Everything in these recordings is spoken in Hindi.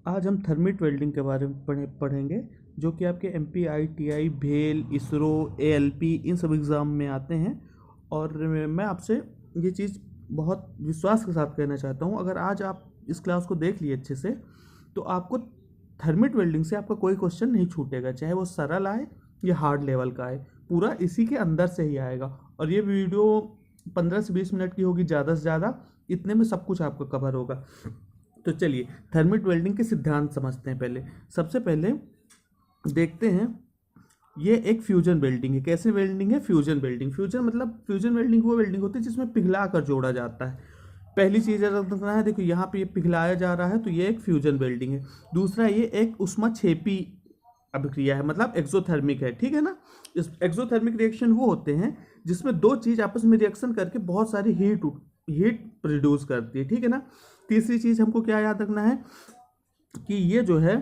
आज हम थर्मिट वेल्डिंग के बारे में पढ़ेंगे जो कि आपके MPITI भेल इसरो ALP इन सब एग्ज़ाम में आते हैं। और मैं आपसे ये चीज़ बहुत विश्वास के साथ कहना चाहता हूँ, अगर आज आप इस क्लास को देख लिए अच्छे से तो आपको थर्मिट वेल्डिंग से आपका कोई क्वेश्चन नहीं छूटेगा, चाहे वो सरल आए या हार्ड लेवल का आए, पूरा इसी के अंदर से ही आएगा। और ये वीडियो 15 से 20 मिनट की होगी ज़्यादा से ज़्यादा, इतने में सब कुछ आपका कवर होगा। तो चलिए थर्मिट वेल्डिंग के सिद्धांत समझते हैं। सबसे पहले देखते हैं, ये एक फ्यूजन वेल्डिंग है। कैसे वेल्डिंग है? Fusion welding. फ्यूजन वेल्डिंग वो वेल्डिंग होती है जिसमें पिघला कर जोड़ा जाता है। पहली चीज़ रखना है, देखो यहाँ पे ये पिघलाया जा रहा है तो ये एक फ्यूजन वेल्डिंग है। दूसरा, ये एक ऊष्माक्षेपी अभिक्रिया है, मतलब एक्सोथर्मिक है, ठीक है ना। इस एक्सोथर्मिक रिएक्शन वो होते हैं जिसमें दो चीज़ आपस में रिएक्शन करके बहुत सारी हीट प्रोड्यूस करती है, ठीक है ना। तीसरी चीज़ हमको क्या याद रखना है कि ये जो है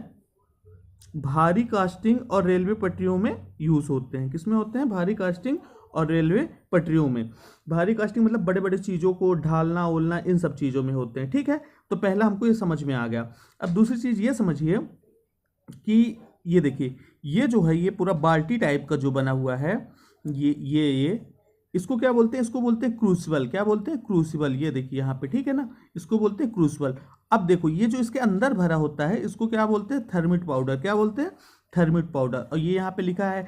भारी कास्टिंग और रेलवे पटरियों में यूज़ होते हैं। किसमें होते हैं? भारी कास्टिंग और रेलवे पटरियों में। भारी कास्टिंग मतलब बड़े बड़े चीज़ों को ढालना ओलना, इन सब चीज़ों में होते हैं, ठीक है। तो पहला हमको ये समझ में आ गया। अब दूसरी चीज़ ये समझिए कि ये देखिए, ये जो है ये पूरा बाल्टी टाइप का जो बना हुआ है, ये इसको क्या बोलते हैं? इसको बोलते हैं क्रूसिबल। क्या बोलते हैं? क्रूसिबल। ये देखिए यहाँ पे, ठीक है ना, इसको बोलते हैं क्रूसिबल। अब देखो ये जो इसके अंदर भरा होता है इसको क्या बोलते हैं? Thermite powder. क्या बोलते हैं? Thermite powder. और ये यहाँ पे लिखा है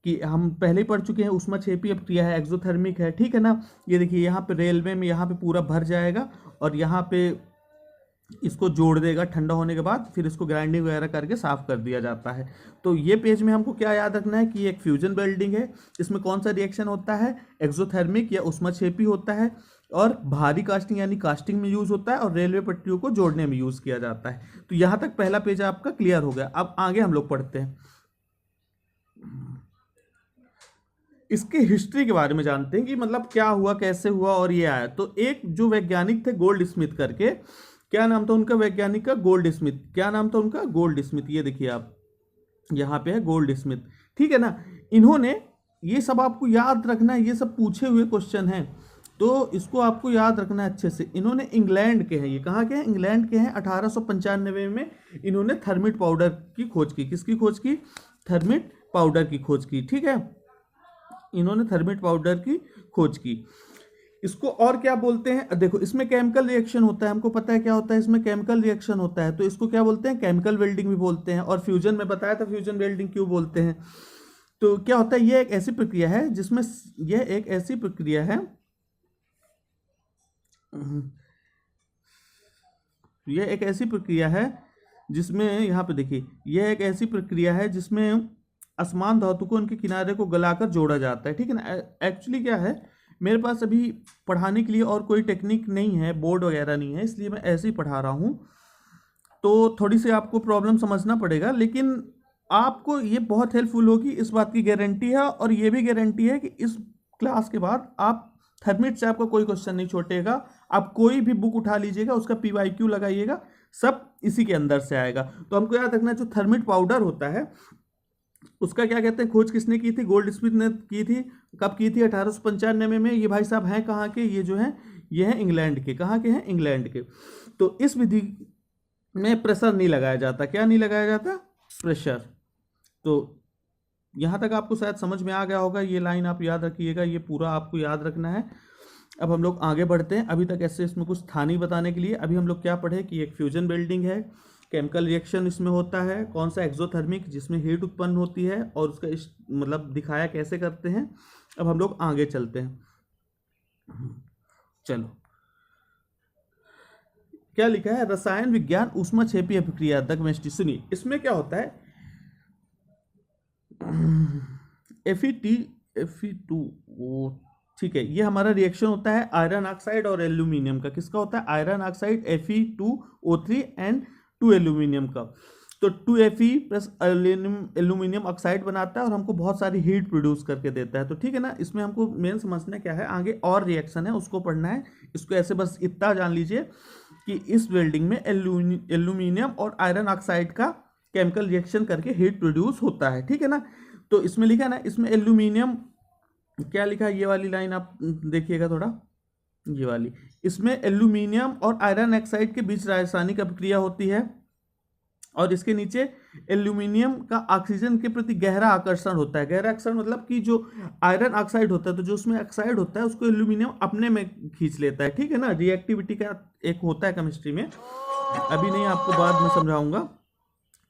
कि हम पहले ही पढ़ चुके हैं, ऊष्माक्षेपी अभिक्रिया है, एक्सोथर्मिक है, ठीक है ना। ये देखिए यहाँ पे रेलवे में यहाँ पे पूरा भर जाएगा और यहाँ पे इसको जोड़ देगा ठंडा होने के बाद, फिर इसको ग्राइंडिंग वगैरह करके साफ कर दिया जाता है। तो ये पेज में हमको क्या याद रखना है कि एक फ्यूजन वेल्डिंग है। इसमें कौन सा रिएक्शन होता है? एक्सोथर्मिक या ऊष्माक्षेपी होता है, और भारी कास्टिंग यानी कास्टिंग में यूज होता है, और रेलवे पटरियों को जोड़ने में यूज किया जाता है। तो यहाँ तक पहला पेज आपका क्लियर हो गया। अब आगे हम लोग पढ़ते हैं, इसके हिस्ट्री के बारे में जानते हैं कि मतलब क्या हुआ, कैसे हुआ और ये आया। तो एक जो वैज्ञानिक थे गोल्ड स्मिथ करके, क्या नाम था उनका वैज्ञानिक का? Gold Smith. क्या नाम था उनका? Gold Smith. ये देखिए आप यहाँ पे है गोल्ड स्मिथ, ठीक है ना। इन्होंने, ये सब आपको याद रखना है, ये सब पूछे हुए क्वेश्चन हैं तो इसको आपको याद रखना है अच्छे से। इन्होंने इंग्लैंड के हैं, ये कहाँ के हैं? इंग्लैंड के हैं। 1895 में इन्होंने थर्मिट पाउडर की खोज की। किसकी खोज की? थर्मिट पाउडर की खोज की, ठीक है। इन्होंने थर्मिट पाउडर की खोज की। इसको और क्या बोलते हैं? देखो इसमें केमिकल रिएक्शन होता है, हमको पता है क्या होता है, इसमें केमिकल रिएक्शन होता है, तो इसको क्या बोलते हैं? केमिकल वेल्डिंग भी बोलते हैं। और फ्यूजन में बताया था फ्यूजन वेल्डिंग क्यों बोलते हैं। तो क्या होता है, यह एक ऐसी प्रक्रिया है जिसमें, यह एक ऐसी प्रक्रिया है, यह एक ऐसी प्रक्रिया है जिसमें, यहाँ पे देखिए, यह एक ऐसी प्रक्रिया है जिसमें असमान धातु को उनके किनारे को गलाकर जोड़ा जाता है, ठीक है ना। एक्चुअली क्या है, मेरे पास अभी पढ़ाने के लिए और कोई टेक्निक नहीं है, बोर्ड वगैरह नहीं है, इसलिए मैं ऐसे ही पढ़ा रहा हूँ। तो थोड़ी सी आपको प्रॉब्लम समझना पड़ेगा, लेकिन आपको ये बहुत हेल्पफुल होगी, इस बात की गारंटी है। और ये भी गारंटी है कि इस क्लास के बाद आप थर्मिट से आपका कोई क्वेश्चन नहीं छूटेगा। आप कोई भी बुक उठा लीजिएगा, उसका PYQ लगाइएगा, सब इसी के अंदर से आएगा। तो हमको याद रखना, जो थर्मिट पाउडर होता है उसका क्या कहते हैं, खोज किसने की थी? गोल्ड स्मिथ ने की थी। कब की थी? 1895 में। ये भाई साहब हैं कहाँ के? ये जो हैं ये हैं इंग्लैंड के। कहाँ के हैं? इंग्लैंड के। तो इस विधि में प्रेशर नहीं लगाया जाता। क्या नहीं लगाया जाता? प्रेशर। तो यहाँ तक आपको शायद समझ में आ गया होगा, ये लाइन आप याद रखिएगा, ये पूरा आपको याद रखना है। अब हम लोग आगे बढ़ते हैं। अभी तक ऐसे इसमें कुछ था नहीं बताने के लिए। अभी हम लोग क्या पढ़े कि एक फ्यूजन वेल्डिंग है, केमिकल रिएक्शन इसमें होता है। कौन सा? एक्सोथर्मिक, जिसमें हीट उत्पन्न होती है, और उसका मतलब दिखाया कैसे करते हैं। अब हम लोग आगे चलते हैं, चलो। क्या लिखा है? रसायन विज्ञान ऊष्माक्षेपी अभिक्रिया द केमिस्ट्री। सुनिए इसमें क्या होता है, Fe2 वो, ठीक है, ये हमारा रिएक्शन होता है आयरन ऑक्साइड और एल्यूमिनियम का। किसका होता है? Iron oxide Fe2O3 and 2 aluminium का। तो 2Fe प्लस एल्यूमिनियम ऑक्साइड बनाता है और हमको बहुत सारी हीट प्रोड्यूस करके देता है। तो ठीक है ना, इसमें हमको मेन समझना क्या है, आगे और रिएक्शन है उसको पढ़ना है। इसको ऐसे बस इतना जान लीजिए कि इस वेल्डिंग में एल्यूमिनियम और आयरन ऑक्साइड का केमिकल रिएक्शन करके हीट प्रोड्यूस होता है, ठीक है ना। तो इसमें लिखा है ना, इसमें एल्यूमिनियम, क्या लिखा है, ये वाली लाइन आप देखिएगा थोड़ा, ये वाली, इसमें एल्यूमिनियम और आयरन ऑक्साइड के बीच रासायनिक अभिक्रिया होती है। और इसके नीचे एल्यूमिनियम का ऑक्सीजन के प्रति गहरा आकर्षण होता है। गहरा आकर्षण मतलब कि जो आयरन ऑक्साइड होता है, तो जो उसमें ऑक्साइड होता है उसको एल्यूमिनियम अपने में खींच लेता है, ठीक है ना। रिएक्टिविटी का एक होता है केमिस्ट्री में, अभी नहीं, आपको बाद में समझाऊंगा,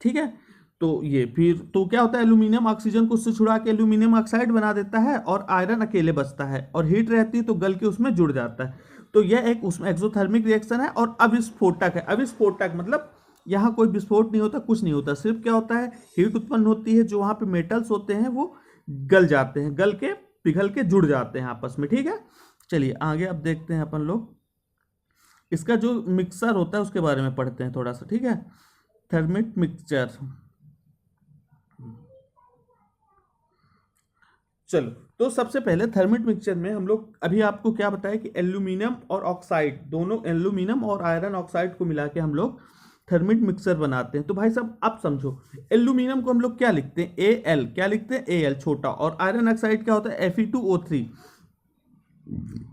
ठीक है। तो ये फिर तो क्या होता है, एल्यूमिनियम ऑक्सीजन को उससे छुड़ा के एल्यूमिनियम ऑक्साइड बना देता है और आयरन अकेले बचता है, और हीट रहती है तो गल के उसमें जुड़ जाता है। तो यह एक उसमें एक्सोथर्मिक रिएक्शन है। और अविस्फोटक है। अविस्फोटक मतलब यहाँ कोई विस्फोट नहीं होता, कुछ नहीं होता, सिर्फ क्या होता है, हीट उत्पन्न होती है, जो वहाँ पे मेटल्स होते हैं वो गल जाते हैं, गल के पिघल के जुड़ जाते हैं आपस में, ठीक है। चलिए आगे अब देखते हैं अपन लोग, इसका जो मिक्सर होता है उसके बारे में पढ़ते हैं थोड़ा सा, ठीक है। थर्मिट मिक्सचर, चलो तो सबसे पहले थर्मिट मिक्सचर में हम लोग अभी आपको क्या बताया कि एल्यूमिनियम और ऑक्साइड, दोनों एल्यूमिनियम और आयरन ऑक्साइड को मिला के हम लोग थर्मिट मिक्सचर बनाते हैं। तो भाई साहब आप समझो, एल्यूमिनियम को हम लोग क्या लिखते हैं, Al, क्या लिखते हैं, Al छोटा, और आयरन ऑक्साइड क्या होता है, Fe2O3।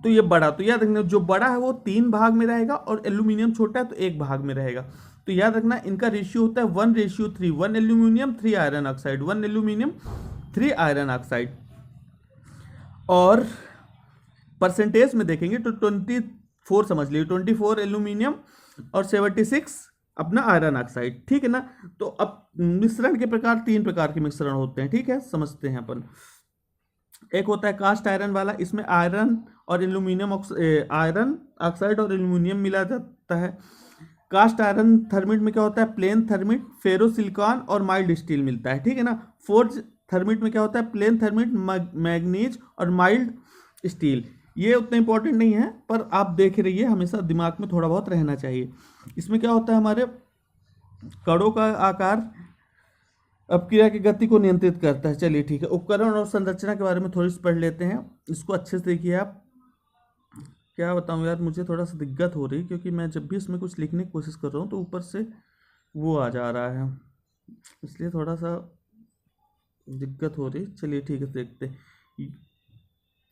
तो ये बड़ा, तो याद रखना जो बड़ा है वो 3 भाग में रहेगा और एल्यूमिनियम छोटा है तो 1 भाग में रहेगा। तो याद रखना इनका रेशियो होता है 1:3, 1 aluminium 3 iron oxide, 1 aluminium 3 iron oxide. और परसेंटेज में देखेंगे तो 24 समझ लीजिए, 24 एल्यूमिनियम और 76 अपना आयरन ऑक्साइड, ठीक है ना। तो अब मिश्रण के प्रकार 3 प्रकार के मिश्रण होते हैं, ठीक है, समझते हैं अपन। एक होता है कास्ट आयरन वाला, इसमें आयरन और एल्यूमिनियम आयरन ऑक्साइड और एल्यूमिनियम मिला जाता है। कास्ट आयरन थर्मिट में क्या होता है, प्लेन थर्मिट, फेरोसिलिकॉन और माइल्ड स्टील मिलता है, ठीक है ना। फोर्ज थर्मिट में क्या होता है, प्लेन थर्मिट, मैग्नीज और माइल्ड स्टील। ये उतना इंपॉर्टेंट नहीं है पर आप देख रहिए, हमेशा दिमाग में थोड़ा बहुत रहना चाहिए। इसमें क्या होता है, हमारे कणों का आकार अपक्रिया की गति को नियंत्रित करता है। चलिए ठीक है, उपकरण और संरचना के बारे में थोड़ी सी पढ़ लेते हैं, इसको अच्छे से देखिए आप। क्या बताऊं यार, मुझे थोड़ा सा दिक्कत हो रही, क्योंकि मैं जब भी इसमें कुछ लिखने की कोशिश कर रहा हूँ तो ऊपर से वो आ जा रहा है, इसलिए थोड़ा सा दिक्कत हो रही। चलिए ठीक है, देखते।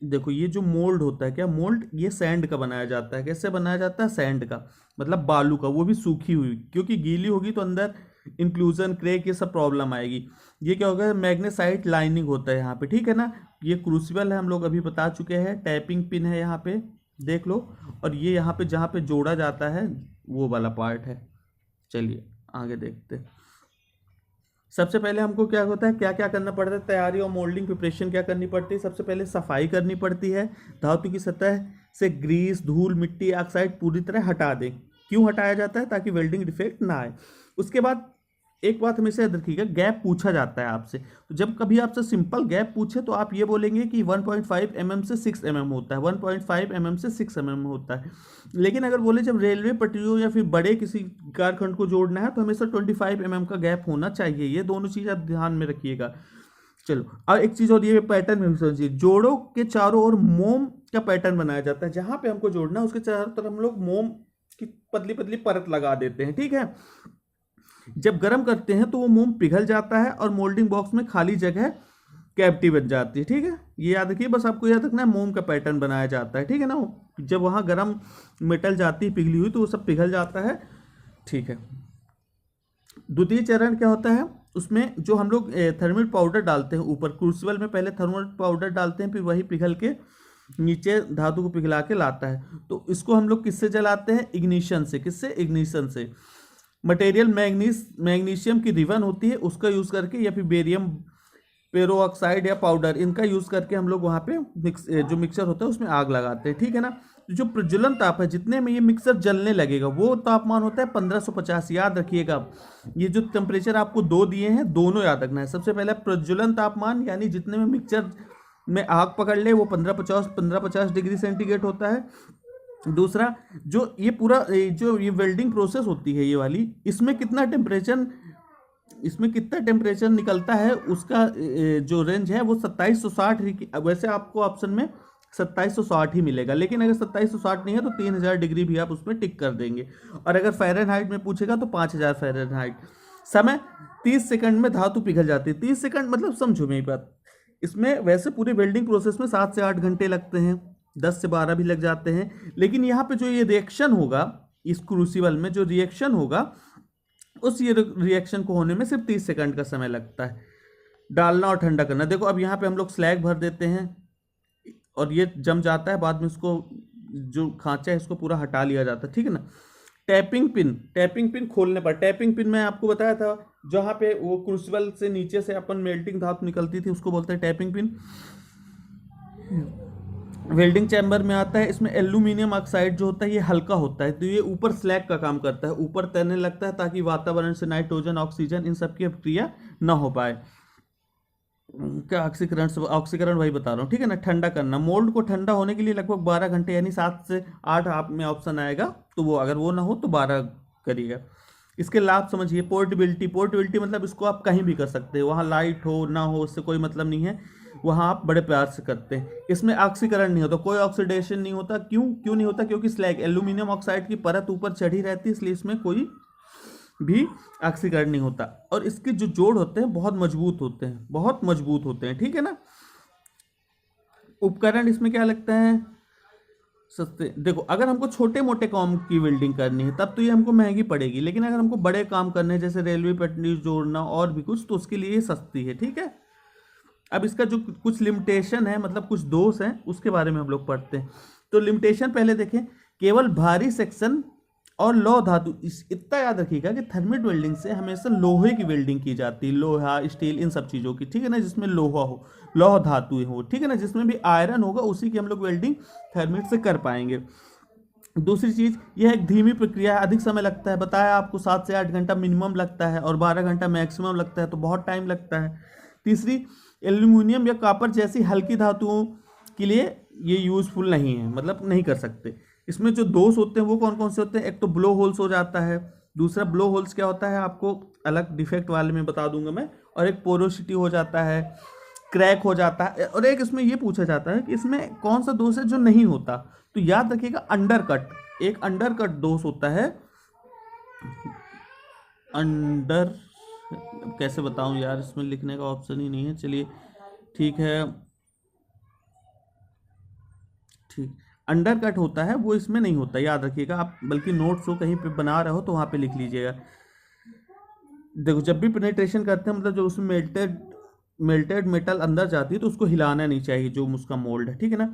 देखो ये जो मोल्ड होता है, क्या मोल्ड, ये सैंड का बनाया जाता है। कैसे बनाया जाता है, सैंड का, मतलब बालू का, वो भी सूखी हुई, क्योंकि गीली होगी तो अंदर इंक्लूजन, क्रैक, ये सब प्रॉब्लम आएगी। ये क्या होगा, मैग्नेसाइट लाइनिंग होता है यहाँ पे, ठीक है ना। ये क्रूसिबल है, हम लोग अभी बता चुके हैं, टैपिंग पिन है यहाँ पे, देख लो। और ये यहाँ पे जहाँ पे जोड़ा जाता है वो वाला पार्ट है। चलिए आगे देखते हैं। सबसे पहले हमको क्या होता है, क्या क्या करना पड़ता है, तैयारी और मोल्डिंग प्रिपरेशन क्या करनी पड़ती है। सबसे पहले सफाई करनी पड़ती है, धातु की सतह से ग्रीस, धूल, मिट्टी, ऑक्साइड पूरी तरह हटा दें। क्यों हटाया जाता है, ताकि वेल्डिंग डिफेक्ट ना आए। उसके बाद एक बात हमेशा याद रखिएगा, गैप पूछा जाता है आपसे, तो जब कभी आपसे सिंपल गैप पूछे तो आप ये बोलेंगे कि 1.5 mm से 6 mm होता है, 1.5 mm से 6 mm होता है। लेकिन अगर बोले जब रेलवे पटरियों या फिर बड़े किसी कारखंड को जोड़ना है तो हमेशा 25 mm का गैप होना चाहिए। ये दोनों चीज़ आप ध्यान में रखिएगा। चलो अब एक चीज़ और, ये पैटर्न में समझिए, जोड़ों के चारों ओर मोम का पैटर्न बनाया जाता है। जहाँ पे हमको जोड़ना है उसके चारों तरफ हम लोग मोम की पतली पतली परत लगा देते हैं, ठीक है। जब गर्म करते हैं तो वो मोम पिघल जाता है और मोल्डिंग बॉक्स में खाली जगह कैविटी बन जाती है, ठीक है। ये याद रखिए, बस आपको याद रखना है, मोम का पैटर्न बनाया जाता है, ठीक है ना। जब वहाँ गर्म मेटल जाती है पिघली हुई तो वो सब पिघल जाता है, ठीक है। द्वितीय चरण क्या होता है, उसमें जो हम लोग थर्मल पाउडर डालते हैं ऊपर, क्रूसिबल में पहले थर्मल पाउडर डालते हैं, फिर वही पिघल के नीचे धातु को पिघला के लाता है। तो इसको हम लोग किससे जलाते हैं, इग्निशन से। किससे, इग्निशन से। मटेरियल मैग्नीशियम की रिबन होती है, उसका यूज़ करके, या फिर बेरियम पेरोक्साइड या पाउडर, इनका यूज़ करके हम लोग वहाँ पे जो मिक्सर होता है उसमें आग लगाते हैं, ठीक है ना। जो प्रज्वलन ताप है, जितने में ये मिक्सर जलने लगेगा वो तापमान होता है 1550। याद रखिएगा, ये जो टेम्परेचर आपको दो दिए हैं दोनों याद रखना है। सबसे पहले प्रज्वलन तापमान, यानी जितने में मिक्सर में आग पकड़ ले वो 1550 डिग्री सेंटीग्रेड होता है। दूसरा, जो ये पूरा जो ये वेल्डिंग प्रोसेस होती है ये वाली, इसमें कितना टेम्परेचर निकलता है, उसका जो रेंज है वो 2760। वैसे आपको ऑप्शन में 2760 ही मिलेगा, लेकिन अगर 2760 नहीं है तो 3000 डिग्री भी आप उसमें टिक कर देंगे। और अगर फ़ारेनहाइट में पूछेगा तो 5000 फ़ारेनहाइट। समय 30 सेकंड में धातु पिघल जाती है। 30 सेकंड मतलब समझो मेरी बात, इसमें वैसे पूरी वेल्डिंग प्रोसेस में 7 से 8 घंटे लगते हैं, 10 से 12 भी लग जाते हैं। लेकिन यहाँ पे जो ये रिएक्शन होगा, इस क्रूसिबल में जो रिएक्शन होगा उस ये रिएक्शन को होने में सिर्फ 30 सेकंड का समय लगता है। डालना और ठंडा करना, देखो अब यहाँ पे हम लोग स्लैग भर देते हैं और ये जम जाता है, बाद में इसको जो खांचा है इसको पूरा हटा लिया जाता है, ठीक है ना। टैपिंग पिन खोलने पर, टैपिंग पिन मैं आपको बताया था जहाँ पे वो क्रूसिबल से नीचे से अपन मेल्टिंग धातु निकलती थी उसको बोलते हैं टैपिंग पिन। वेल्डिंग चैम्बर में आता है, इसमें एल्यूमिनियम ऑक्साइड जो होता है ये हल्का होता है, तो ये ऊपर स्लैग का काम करता है, ऊपर तैरने लगता है ताकि वातावरण से नाइट्रोजन ऑक्सीजन इन सब की अपक्रिया ना हो पाए। क्या ऑक्सीकरण वही बता रहा हूँ, ठीक है ना। ठंडा करना, मोल्ड को ठंडा होने के लिए लगभग 12 घंटे यानी 7 से 8 आप में ऑप्शन आएगा, तो वो अगर वो ना हो तो 12 करिएगा। इसके लाभ समझिए। पोर्टेबिलिटी मतलब इसको आप कहीं भी कर सकते हैं, वहाँ लाइट हो ना हो उससे कोई मतलब नहीं है, वहाँ आप बड़े प्यार से करते हैं। इसमें ऑक्सीकरण नहीं होता, कोई ऑक्सीडेशन नहीं होता। क्यों नहीं होता? क्योंकि स्लैग एल्यूमिनियम ऑक्साइड की परत ऊपर चढ़ी रहती है, इसलिए इसमें कोई भी ऑक्सीकरण नहीं होता। और इसके जो जोड़ होते हैं बहुत मजबूत होते हैं, ठीक है ना। उपकरण इसमें क्या लगता है? सस्ते। देखो अगर हमको छोटे मोटे काम की वेल्डिंग करनी है तब तो ये हमको महंगी पड़ेगी, लेकिन अगर हमको बड़े काम करने हैं जैसे रेलवे पटरी जोड़ना और भी कुछ, तो उसके लिए ये सस्ती है, ठीक है। अब इसका जो कुछ लिमिटेशन है, मतलब कुछ दोष हैं, उसके बारे में हम लोग पढ़ते हैं। तो लिमिटेशन पहले देखें, केवल भारी सेक्शन और लौह धातु, इतना याद रखिएगा कि थर्मिट वेल्डिंग से हमेशा लोहे की वेल्डिंग की जाती है, लोहा स्टील इन सब चीज़ों की, ठीक है ना, जिसमें लोहा हो, लौह धातु हो, ठीक है ना, जिसमें भी आयरन होगा उसी की हम लोग वेल्डिंग थर्मिट से कर पाएंगे। दूसरी चीज़, यह एक धीमी प्रक्रिया है, अधिक समय लगता है, बताया आपको 7 से 8 घंटा मिनिमम लगता है और 12 घंटा मैक्सिमम लगता है, तो बहुत टाइम लगता है। तीसरी, एल्यूमिनियम या कॉपर जैसी हल्की धातुओं के लिए ये यूज़फुल नहीं है, मतलब नहीं कर सकते। इसमें जो दोष होते हैं वो कौन कौन से होते हैं? एक तो ब्लो होल्स हो जाता है, दूसरा ब्लो होल्स क्या होता है आपको अलग डिफेक्ट वाले में बता दूंगा मैं, और एक पोरोसिटी हो जाता है, क्रैक हो जाता है, और एक इसमें ये पूछा जाता है कि इसमें कौन सा दोष है जो नहीं होता, तो याद रखिएगा अंडरकट, एक अंडरकट दोष होता है। अंडर कैसे बताऊं यार, इसमें लिखने का ऑप्शन ही नहीं है, चलिए ठीक है, ठीक, अंडर कट होता है वो इसमें नहीं होता, याद रखिएगा आप, बल्कि नोट्स को कहीं पे बना रहे हो तो वहाँ पे लिख लीजिएगा। देखो जब भी पेनिट्रेशन करते हैं, मतलब जो उसमें मेल्टेड मेटल अंदर जाती है तो उसको हिलाना नहीं चाहिए, जो उसका मोल्ड है, ठीक है ना।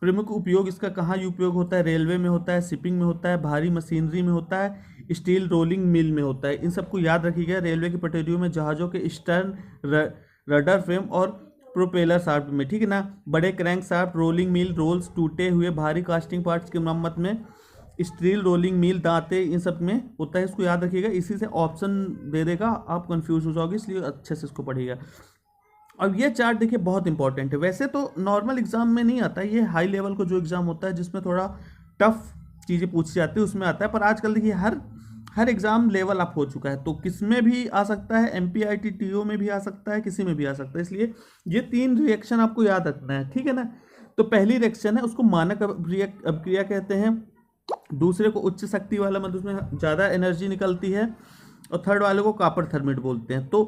प्रमुख उपयोग इसका कहाँ उपयोग होता है? रेलवे में होता है, शिपिंग में होता है, भारी मशीनरी में होता है, स्टील रोलिंग मिल में होता है। इन सबको याद रखिएगा। रेलवे की पटरियों में, जहाज़ों के स्टर्न, रडर फ्रेम और प्रोपेलर शाफ्ट में, ठीक है ना। बड़े crankshaft, rolling mill, rolls, टूटे हुए भारी कास्टिंग पार्ट्स की मरम्मत में, स्टील रोलिंग मिल, दांते, इन सब में होता है, इसको याद रखिएगा। इसी से ऑप्शन दे देगा, आप कंफ्यूज हो जाओगे, इसलिए अच्छे से इसको पढ़िएगा। अब ये चार्ट देखिए बहुत इंपॉर्टेंट है, वैसे तो नॉर्मल एग्जाम में नहीं आता, ये हाई लेवल को जो एग्जाम होता है जिसमें थोड़ा टफ चीज़ें पूछी जाती है उसमें आता है, पर आजकल देखिए हर एग्जाम लेवल अप हो चुका है, तो किस में भी आ सकता है, MPIT TO में भी आ सकता है, किसी में भी आ सकता है, इसलिए ये 3 रिएक्शन आपको याद रखना है, ठीक है ना। तो पहली रिएक्शन है उसको मानक अपक्रिया कहते हैं, दूसरे को उच्च शक्ति वाला, मतलब उसमें ज़्यादा एनर्जी निकलती है, और थर्ड वाले को कॉपर थर्मिट बोलते हैं। तो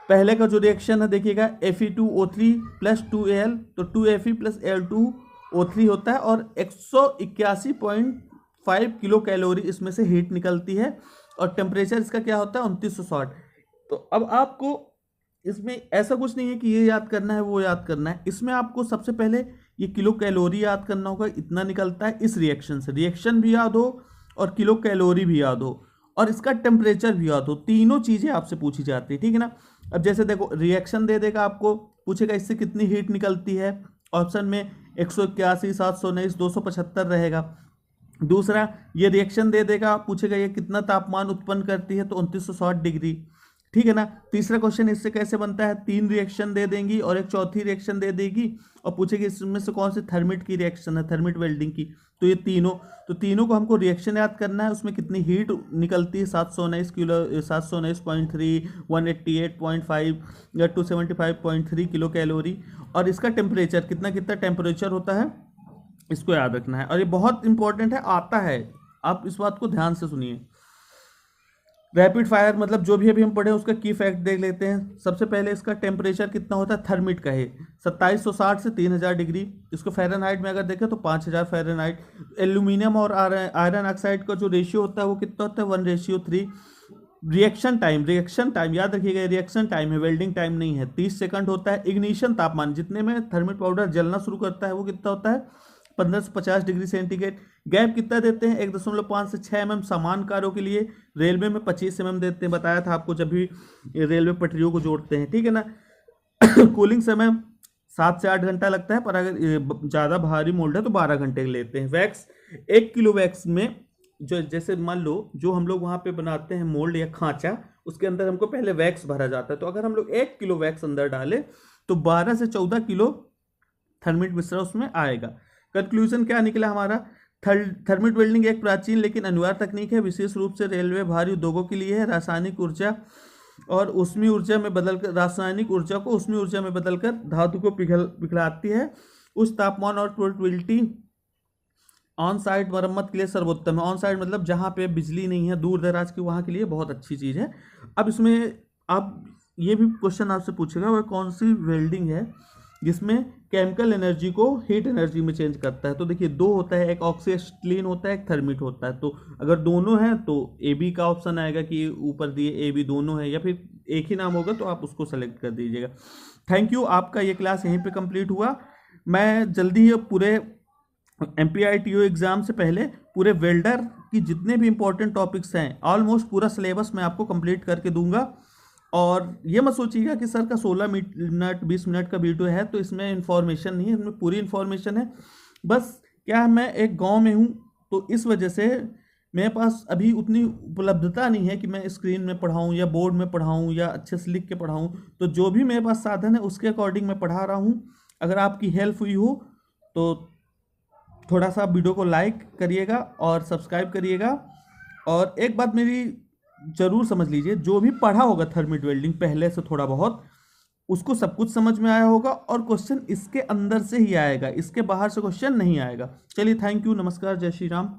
पहले का जो रिएक्शन है देखिएगा, Fe2O3 प्लस 2Al, तो 2Fe प्लस Al2O3 होता है, और 181.5 किलो कैलोरी इसमें से हीट निकलती है, और टेम्परेचर इसका क्या होता है 2960। तो अब आपको इसमें ऐसा कुछ नहीं है कि ये याद करना है वो याद करना है, इसमें आपको सबसे पहले ये किलो कैलोरी याद करना होगा, इतना निकलता है इस रिएक्शन से, रिएक्शन भी याद हो और किलो कैलोरी भी याद हो और इसका टेम्परेचर भी याद हो, तीनों चीज़ें आपसे पूछी जाती है, ठीक है ना। अब जैसे देखो रिएक्शन दे देगा, आपको पूछेगा इससे कितनी हीट निकलती है, ऑप्शन में 181, 719, 275 रहेगा। दूसरा ये रिएक्शन दे देगा, पूछेगा ये कितना तापमान उत्पन्न करती है, तो 2960 डिग्री, ठीक है ना। तीसरा क्वेश्चन इससे कैसे बनता है, 3 रिएक्शन दे देंगी और एक चौथी रिएक्शन दे देगी और पूछेगी इसमें से कौन सी थर्मिट की रिएक्शन है, थर्मिट वेल्डिंग की, तो ये तीनों को हमको रिएक्शन याद करना है, उसमें कितनी हीट निकलती है, 719 किलो, 719.3, 188.5 या 275.3 किलो कैलोरी, और इसका टेम्परेचर कितना टेम्परेचर होता है, इसको याद रखना है। और ये बहुत इंपॉर्टेंट है, आता है, आप इस बात को ध्यान से सुनिए। रैपिड फायर मतलब जो भी अभी हम पढ़े उसका की फैक्ट देख लेते हैं। सबसे पहले इसका टेम्परेचर कितना होता है, थर्मिट का है 2760 से 3000 डिग्री, इसको फ़ारेनहाइट में अगर देखें तो 5000 फ़ारेनहाइट। एल्यूमिनियम और आयरन ऑक्साइड का जो रेशियो होता है वो कितना होता है, 1:3। रिएक्शन टाइम याद रखिएगा, रिएक्शन टाइम है, वेल्डिंग टाइम नहीं है, 30 सेकंड होता है। इग्निशन तापमान, जितने में थर्मिट पाउडर जलना शुरू करता है वो कितना होता है, 15 से 50 डिग्री सेंटीग्रेड। गैप कितना देते हैं, 1.5 से 6 mm समान कार्यों के लिए। रेलवे में 25 mm देते हैं, बताया था आपको जब भी रेलवे पटरियों को जोड़ते हैं, ठीक है ना। कूलिंग समय 7 से 8 घंटा लगता है, पर अगर ज़्यादा भारी मोल्ड है तो 12 घंटे लेते हैं। वैक्स, 1 किलो वैक्स में जो, जैसे मान लो जो हम लोग वहाँ पे बनाते हैं मोल्ड या खांचा, उसके अंदर हमको पहले वैक्स भरा जाता है। तो अगर हम लोग 1 किलो वैक्स अंदर डालें तो 12 से 14 किलो थर्मिट मिश्रण उसमें आएगा। कंक्लूजन क्या निकला हमारा, थर्मिट वेल्डिंग एक प्राचीन लेकिन अनिवार्य तकनीक है, विशेष रूप से रेलवे भारी उद्योगों के लिए है। रासायनिक ऊर्जा को उष्मीय ऊर्जा में बदलकर धातु को पिघलाती है। उस तापमान और पोर्टेबिलिटी ऑन साइट मरम्मत के लिए सर्वोत्तम है। ऑन साइट मतलब जहाँ पे बिजली नहीं है, दूर दराज की, वहाँ के लिए बहुत अच्छी चीज़ है। अब इसमें आप ये भी क्वेश्चन आपसे पूछेगा, वह कौन सी वेल्डिंग है जिसमें केमिकल एनर्जी को हीट एनर्जी में चेंज करता है। तो देखिए 2 होता है, एक ऑक्सीएसिटिलीन होता है, एक थर्मिट होता है। तो अगर दोनों हैं तो ए बी का ऑप्शन आएगा कि ऊपर दिए ए बी दोनों है, या फिर एक ही नाम होगा तो आप उसको सेलेक्ट कर दीजिएगा। थैंक यू, आपका ये क्लास यहीं पे कंप्लीट हुआ। मैं जल्दी ही पूरे MPITO एग्जाम से पहले पूरे वेल्डर की जितने भी इंपॉर्टेंट टॉपिक्स हैं, ऑलमोस्ट पूरा सिलेबस मैं आपको कंप्लीट करके दूंगा। और ये मत सोचिएगा कि सर का 16 मिनट 20 मिनट का वीडियो है तो इसमें इन्फॉर्मेशन नहीं है, इसमें पूरी इन्फॉर्मेशन है। बस क्या है, मैं एक गांव में हूँ तो इस वजह से मेरे पास अभी उतनी उपलब्धता नहीं है कि मैं स्क्रीन में पढ़ाऊँ या बोर्ड में पढ़ाऊँ या अच्छे से लिख के पढ़ाऊँ। तो जो भी मेरे पास साधन है उसके अकॉर्डिंग मैं पढ़ा रहा हूँ। अगर आपकी हेल्प हुई हो तो थोड़ा सा वीडियो को लाइक करिएगा और सब्सक्राइब करिएगा। और एक बात मेरी जरूर समझ लीजिए, जो भी पढ़ा होगा थर्मिट वेल्डिंग पहले से थोड़ा बहुत, उसको सब कुछ समझ में आया होगा और क्वेश्चन इसके अंदर से ही आएगा, इसके बाहर से क्वेश्चन नहीं आएगा। चलिए, थैंक यू, नमस्कार, जय श्री राम।